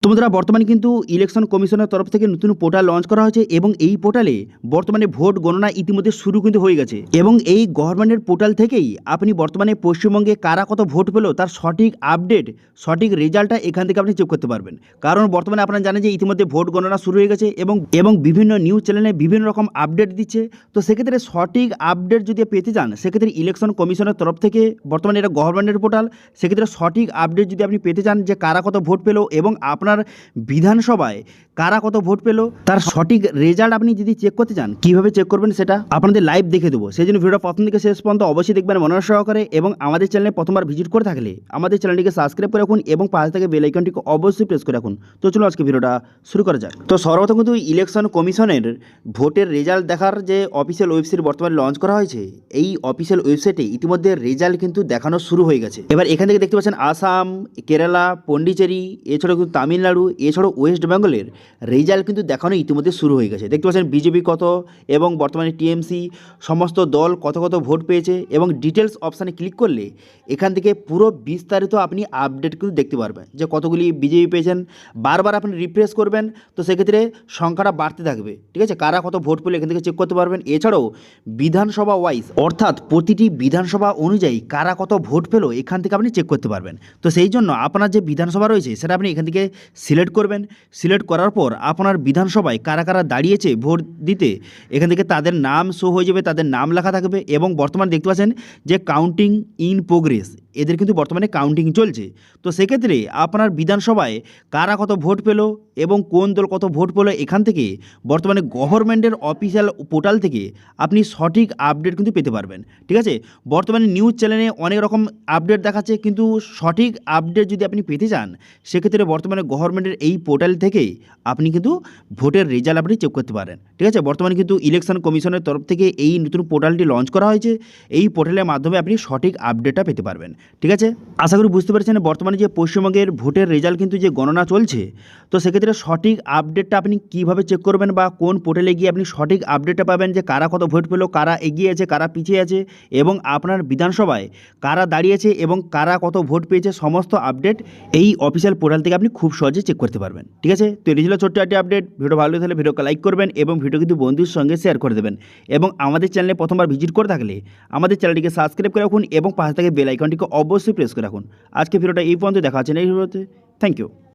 তো বন্ধুরা বর্তমানে কিন্তু ইলেকশন কমিশনের তরফ থেকে নতুন পোর্টাল লঞ্চ করা হয়েছে এবং এই পোর্টালে বর্তমানে ভোট গণনা ইতিমধ্যে শুরু কিন্তু হয়ে গেছে এবং এই গভর্নমেন্টের পোর্টাল থেকেই আপনি বর্তমানে পশ্চিমবঙ্গে কারা কত ভোট পেলো তার সঠিক আপডেট সঠিক রেজাল্টটা এখান থেকে আপনি চেক করতে পারবেন। কারণ বর্তমানে আপনারা জানেন যে ইতিমধ্যে ভোট গণনা শুরু হয়ে গেছে এবং বিভিন্ন নিউজ চ্যানেলে বিভিন্ন রকম আপডেট দিচ্ছে। তো সেক্ষেত্রে সঠিক আপডেট যদি পেতে চান সেক্ষেত্রে ইলেকশন কমিশনের তরফ থেকে বর্তমানে এটা গভর্নমেন্টের পোর্টাল, সেক্ষেত্রে সঠিক আপডেট যদি আপনি পেতে চান যে কারা কত ভোট পেলো এবং আপনার বিধানসভায় কারা কত ভোট পেলো তার সঠিক রেজাল্ট আপনি যদি চেক করতে চান কিভাবে চেক করবেন সেটা আপনাদের লাইভ দেখে দেবো। সেই জন্য ভিডিওটা প্রথম থেকে শেষ পর্যন্ত অবশ্যই দেখবেন মনোযোগ সহকারে এবং আমাদের চ্যানেলে প্রথমবার ভিজিট করে থাকলে আমাদের চ্যানেলটিকে সাবস্ক্রাইব করে রাখুন এবং পাশে থেকে বেল আইকনটিকে অবশ্যই প্রেস করে রাখুন। তো চলো আজকে ভিডিওটা শুরু করা যাক। তো সর্বপ্রথম কিন্তু ইলেকশন কমিশনের ভোটের রেজাল্ট দেখার যে অফিসিয়াল ওয়েবসাইট বর্তমানে লঞ্চ করা হয়েছে, এই অফিসিয়াল ওয়েবসাইটে ইতিমধ্যে রেজাল্ট কিন্তু দেখানো শুরু হয়ে গেছে। এবার এখান থেকে দেখতে পাচ্ছেন আসাম, কেরালা, পন্ডিচেরি, এছাড়াও কিন্তু তামিলনাড়ু, এছাড়াও ওয়েস্ট বেঙ্গলের রেজাল্ট কিন্তু দেখানো ইতিমধ্যে শুরু হয়ে গেছে। দেখতে পাচ্ছেন বিজেপি কত এবং বর্তমানে টিএমসি সমস্ত দল কত কত ভোট পেয়েছে এবং ডিটেলস অপশানে ক্লিক করলে এখান থেকে পুরো বিস্তারিত আপনি আপডেট কিন্তু দেখতে পারবেন যে কতগুলি বিজেপি পেয়েছেন। বারবার আপনি রিফ্রেশ করবেন তো সেক্ষেত্রে সংখ্যাটা বাড়তে থাকবে। ঠিক আছে, কারা কত ভোট পেলে এখান থেকে চেক করতে পারবেন। এছাড়াও বিধানসভা ওয়াইজ অর্থাৎ প্রতিটি বিধানসভা অনুযায়ী কারা কত ভোট পেলো এখান থেকে আপনি চেক করতে পারবেন। তো সেই জন্য আপনার যে বিধানসভা রয়েছে সেটা আপনি এখান থেকে সিলেক্ট করবেন। সিলেক্ট করার পর আপনার বিধানসভায় কারা কারা দাঁড়িয়েছে ভোট দিতে এখান থেকে তাদের নাম শো হয়ে যাবে, তাদের নাম লেখা থাকবে এবং বর্তমানে দেখতে পাচ্ছেন যে কাউন্টিং ইন প্রোগ্রেস, এদের কিন্তু বর্তমানে কাউন্টিং চলছে। তো সেক্ষেত্রে আপনার বিধানসভায় কারা কত ভোট পেলো এবং কোন দল কত ভোট পেলো এখান থেকে বর্তমানে গভর্নমেন্টের অফিসিয়াল পোর্টাল থেকে আপনি সঠিক আপডেট কিন্তু পেতে পারবেন। ঠিক আছে, বর্তমানে নিউজ চ্যানেলে অনেক রকম আপডেট দেখাচ্ছে, কিন্তু সঠিক আপডেট যদি আপনি পেতে চান সেক্ষেত্রে বর্তমানে গভর্নমেন্টের এই পোর্টাল থেকে আপনি কিন্তু ভোটের রেজাল্ট আপনি চেক করতে পারেন। ঠিক আছে, বর্তমানে কিন্তু ইলেকশন কমিশনের তরফ থেকে এই নতুন পোর্টালটি লঞ্চ করা হয়েছে। এই পোর্টালের মাধ্যমে আপনি সঠিক আপডেটটা পেতে পারবেন। ঠিক আছে, আশা করি বুঝতে পারছেন বর্তমানে যে পশ্চিমবঙ্গের ভোটের রেজাল্ট কিন্তু যে গণনা চলছে, তো সেক্ষেত্রে সঠিক আপডেটটা আপনি কীভাবে চেক করবেন বা কোন পোর্টালে গিয়ে আপনি সঠিক আপডেটটা পাবেন যে কারা কত ভোট পেলো, কারা এগিয়ে আছে, কারা পিছিয়ে আছে এবং আপনার বিধানসভায় কারা দাঁড়িয়েছে এবং কারা কত ভোট পেয়েছে সমস্ত আপডেট এই অফিসিয়াল পোর্টাল থেকে আপনি খুব সহজে চেক করতে পারবেন। ঠিক আছে, তো এটি ছিল ছোট্ট একটি আপডেট। ভিডিও ভালো লাগলে ভিডিওকে লাইক করবেন এবং ভিডিও কিন্তু বন্ধুর সঙ্গে শেয়ার করে দেবেন এবং আমাদের চ্যানেলে প্রথমবার ভিজিট করে থাকলে আমাদের চ্যানেলটিকে সাবস্ক্রাইব করে রাখুন এবং পাশে থেকে বেল আইকনটিকে অবশ্যই প্রেস করে রাখুন। আজকে ভিডিওটা এই পর্যন্ত দেখা হচ্ছে এই ভিডিওতে। Thank you.